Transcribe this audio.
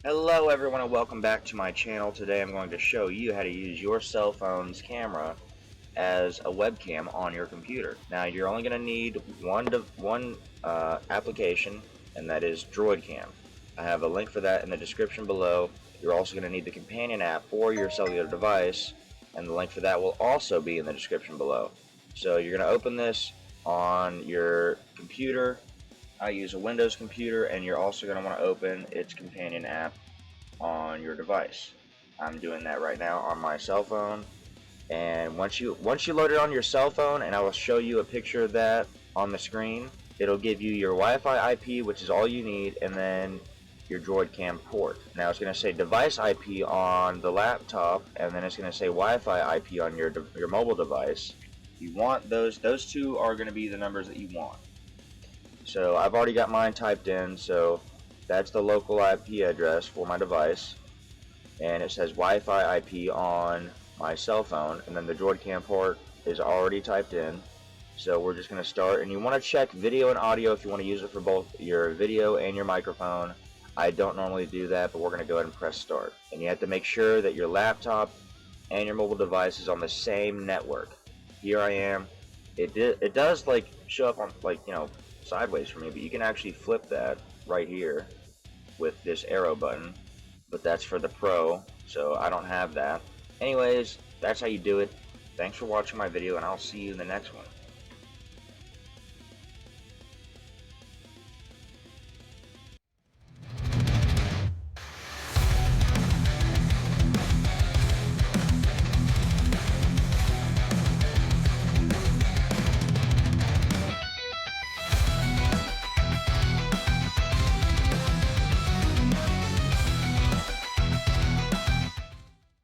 Hello everyone and welcome back to my channel. Today I'm going to show you how to use your cell phone's camera as a webcam on your computer. Now you're only going to need one application, and that is DroidCam. I have a link for that in the description below. You're also going to need the companion app for your cellular device, and the link for that will also be in the description below. So you're going to open this on your computer. I use a Windows computer, and you're also going to want to open its companion app on your device. I'm doing that right now on my cell phone, and once you load it on your cell phone, and I will show you a picture of that on the screen, it'll give you your Wi-Fi IP, which is all you need, and then your DroidCam port. Now it's going to say device IP on the laptop, and then it's going to say Wi-Fi IP on your mobile device. You want those two are going to be the numbers that you want. So I've already got mine typed in, so that's the local IP address for my device, and it says Wi-Fi IP on my cell phone, and then the DroidCam port is already typed in. So we're just going to start, and you want to check video and audio if you want to use it for both your video and your microphone. I don't normally do that, but we're going to go ahead and press start. And you have to make sure that your laptop and your mobile device is on the same network. Here I am. It does like show up on sideways for me, but you can actually flip that right here with this arrow button, but that's for the Pro, so I don't have that. Anyways, that's how you do it. Thanks for watching my video, and I'll see you in the next one.